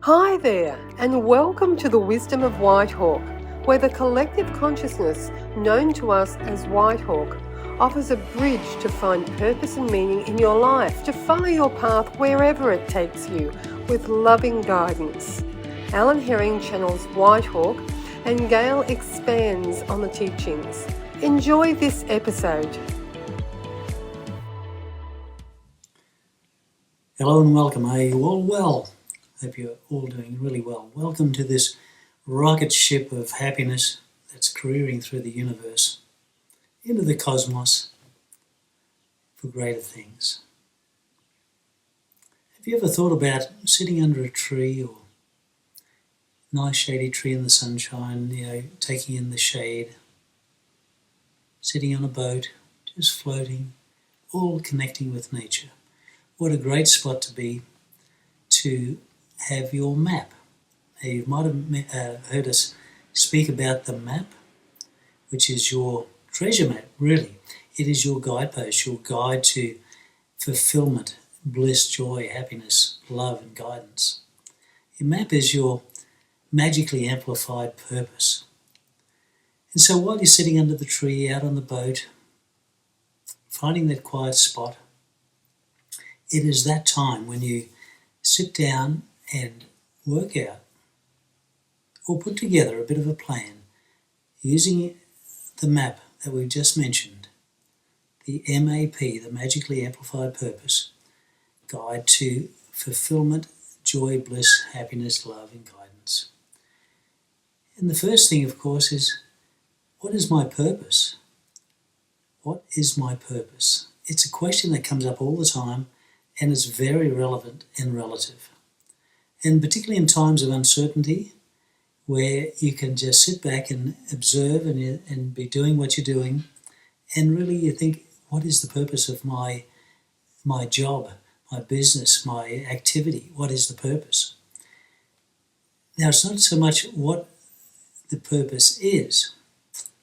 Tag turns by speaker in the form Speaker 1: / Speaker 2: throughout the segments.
Speaker 1: Hi there, and welcome to the Wisdom of Whitehawk, where the collective consciousness known to us as Whitehawk offers a bridge to find purpose and meaning in your life, to follow your path wherever it takes you, with loving guidance. Alan Herring channels Whitehawk, and Gail expands on the teachings. Enjoy this episode.
Speaker 2: Hello and welcome. Are you all well? Hope you're all doing really well. Welcome to this rocket ship of happiness that's careering through the universe, into the cosmos, for greater things. Have you ever thought about sitting under a tree or a nice shady tree in the sunshine, taking in the shade, sitting on a boat, just floating, all connecting with nature? What a great spot to be to have your map. Now, you might have heard us speak about the map, which is your treasure map, really. It is your guidepost, your guide to fulfillment, bliss, joy, happiness, love and guidance. Your map is your magically amplified purpose. And so while you're sitting under the tree, out on the boat, finding that quiet spot, it is that time when you sit down and work out or put together a bit of a plan using the map that we've just mentioned, the M.A.P, the Magically Amplified Purpose, Guide to Fulfillment, Joy, Bliss, Happiness, Love and Guidance. And the first thing, of course, is, what is my purpose? What is my purpose? It's a question that comes up all the time, and it's very relevant and relative. And particularly in times of uncertainty, where you can just sit back and observe and be doing what you're doing, and really you think, what is the purpose of my job, my business, my activity? What is the purpose? Now, it's not so much what the purpose is,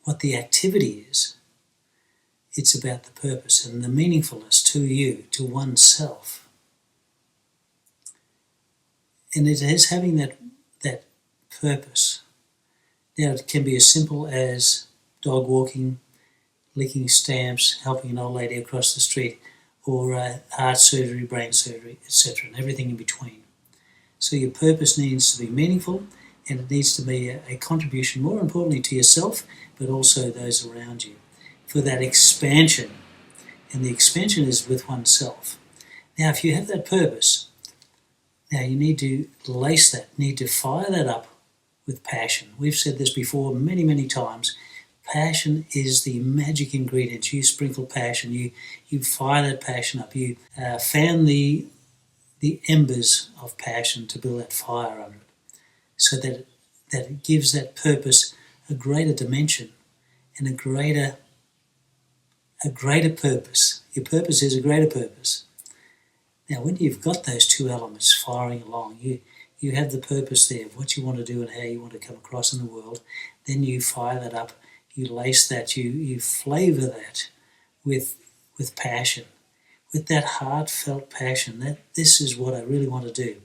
Speaker 2: what the activity is. It's about the purpose and the meaningfulness to you, to oneself. And it is having that purpose. Now, it can be as simple as dog walking, licking stamps, helping an old lady across the street, or heart surgery, brain surgery, etc., and everything in between. So your purpose needs to be meaningful, and it needs to be a contribution, more importantly, to yourself, but also those around you, for that expansion. And the expansion is with oneself. Now, if you have that purpose, now you need to lace that, need to fire that up with passion. We've said this before many, many times. Passion is the magic ingredient. You sprinkle passion, you fire that passion up, you fan the embers of passion to build that fire under it, so that it gives that purpose a greater dimension and a greater purpose. Your purpose is a greater purpose. Now, when you've got those two elements firing along, you have the purpose there of what you want to do and how you want to come across in the world. Then you fire that up, you lace that, you flavour that with passion, with that heartfelt passion, that this is what I really want to do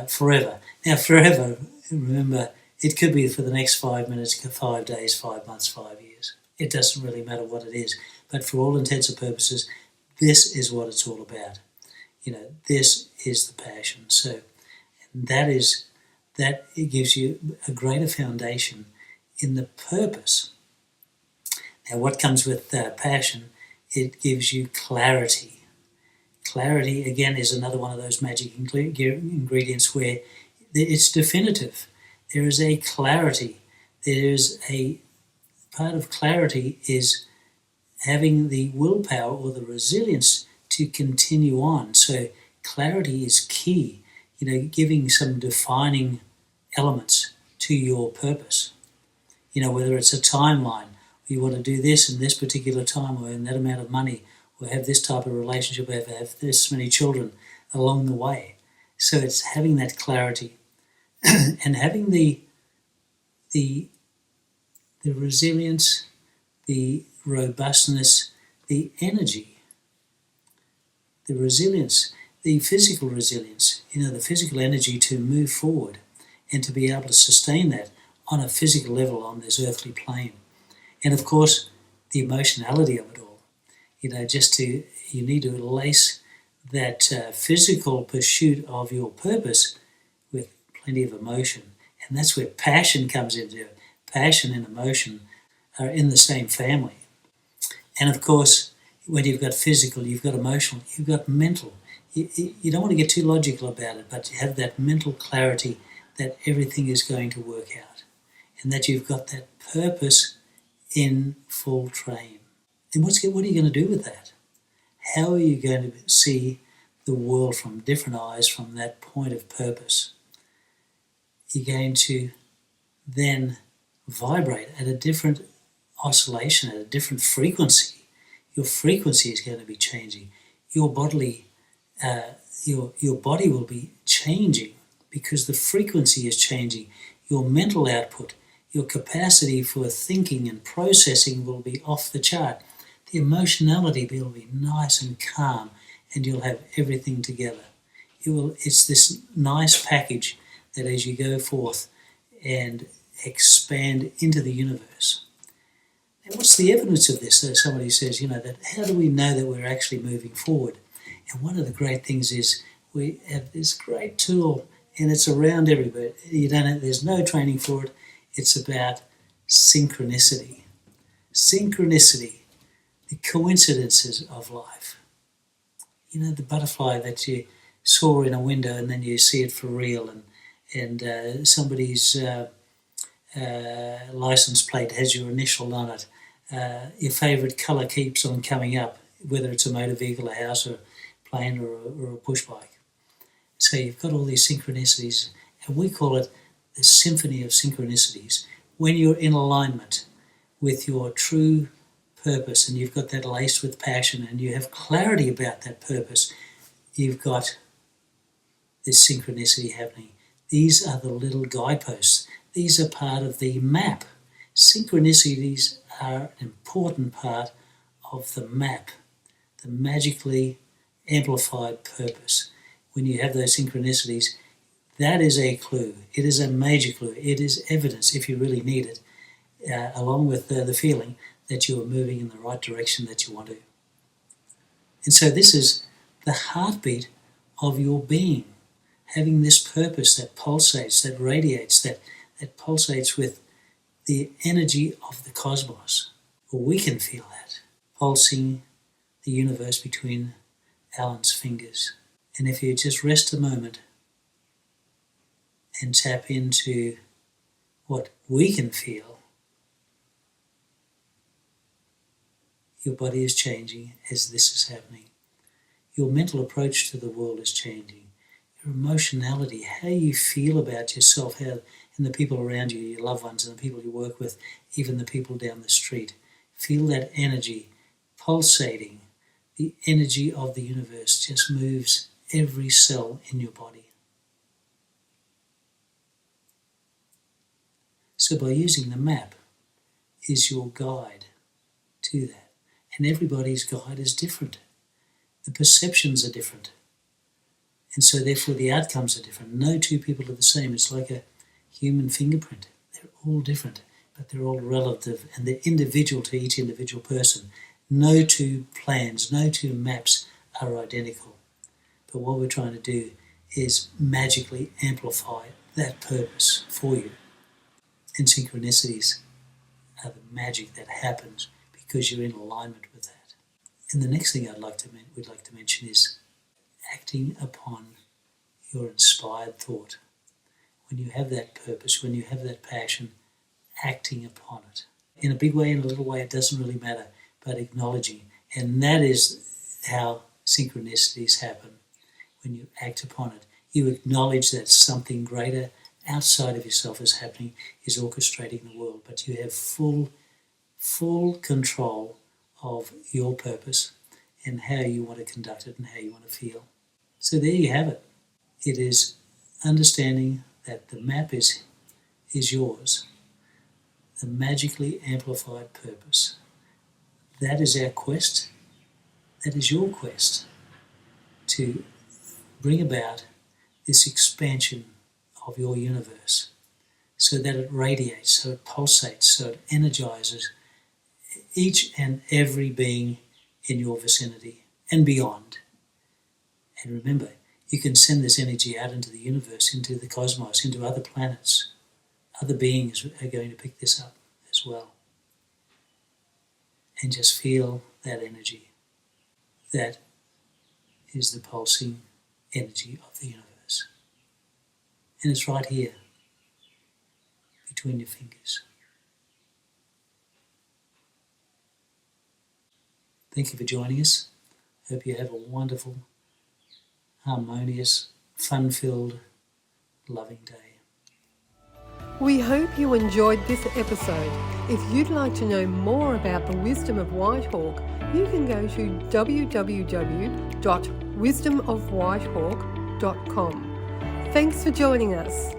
Speaker 2: forever. Now, forever, remember, it could be for the next 5 minutes, 5 days, 5 months, 5 years. It doesn't really matter what it is. But for all intents and purposes, this is what it's all about. This is the passion. So that it gives you a greater foundation in the purpose. Now, what comes with passion? It gives you clarity. Clarity, again, is another one of those magic ingredients where it's definitive. There is a clarity. There is a part of clarity is having the willpower or the resilience to continue on. So clarity is key, giving some defining elements to your purpose. Whether it's a timeline, you want to do this in this particular time, or in that amount of money, or have this type of relationship, or have this many children along the way. So it's having that clarity and having the resilience, the robustness, the energy, the resilience, the physical resilience, the physical energy to move forward and to be able to sustain that on a physical level on this earthly plane. And of course, the emotionality of it all. You need to lace that physical pursuit of your purpose with plenty of emotion. And that's where passion comes into it. Passion and emotion are in the same family. And of course, when you've got physical, you've got emotional, you've got mental. You don't want to get too logical about it, but you have that mental clarity that everything is going to work out and that you've got that purpose in full train. And what are you going to do with that? How are you going to see the world from different eyes from that point of purpose? You're going to then vibrate at a different oscillation, at a different frequency. Your frequency is going to be changing. Your body will be changing because the frequency is changing. Your mental output, your capacity for thinking and processing will be off the chart. The emotionality will be nice and calm, and you'll have everything together. It's this nice package that as you go forth and expand into the universe. And what's the evidence of this? So somebody says, that how do we know that we're actually moving forward? And one of the great things is we have this great tool, and it's around everywhere. There's no training for it. It's about synchronicity. Synchronicity, the coincidences of life. The butterfly that you saw in a window and then you see it for real, and somebody's license plate has your initial on it. Your favourite colour keeps on coming up, whether it's a motor vehicle, a house, or a plane, or a push bike. So you've got all these synchronicities, and we call it the symphony of synchronicities. When you're in alignment with your true purpose and you've got that laced with passion and you have clarity about that purpose, you've got this synchronicity happening. These are the little guideposts. These are part of the map. Synchronicities are an important part of the map, the magically amplified purpose. When you have those synchronicities, that is a clue. It is a major clue. It is evidence, if you really need it, along with the feeling that you are moving in the right direction that you want to. And so this is the heartbeat of your being, having this purpose that pulsates, that radiates, that pulsates with the energy of the cosmos. Well, we can feel that pulsing the universe between Alan's fingers. And if you just rest a moment and tap into what we can feel, your body is changing as this is happening. Your mental approach to the world is changing. Your emotionality, how you feel about yourself, and the people around you, your loved ones and the people you work with, even the people down the street. Feel that energy pulsating. The energy of the universe just moves every cell in your body. So by using the map is your guide to that. And everybody's guide is different. The perceptions are different. And so therefore the outcomes are different. No two people are the same. It's like a human fingerprint. They're all different, but they're all relative and they're individual to each individual person. No two plans, no two maps are identical. But what we're trying to do is magically amplify that purpose for you. And synchronicities are the magic that happens because you're in alignment with that. And the next thing we'd like to mention is acting upon your inspired thought. When you have that purpose, when you have that passion, acting upon it. In a big way, in a little way, it doesn't really matter, but acknowledging. And that is how synchronicities happen. When you act upon it, you acknowledge that something greater outside of yourself is happening, is orchestrating the world, but you have full control of your purpose and how you want to conduct it and how you want to feel. So there you have it. It is understanding that the map is yours, the magically amplified purpose. That is our quest. That is your quest to bring about this expansion of your universe so that it radiates, so it pulsates, so it energizes each and every being in your vicinity and beyond. And remember, you can send this energy out into the universe, into the cosmos, into other planets. Other beings are going to pick this up as well. And just feel that energy. That is the pulsing energy of the universe. And it's right here, between your fingers. Thank you for joining us. Hope you have a wonderful, harmonious, fun-filled, loving day.
Speaker 1: We hope you enjoyed this episode. If you'd like to know more about the wisdom of Whitehawk, you can go to www.wisdomofwhitehawk.com. Thanks for joining us.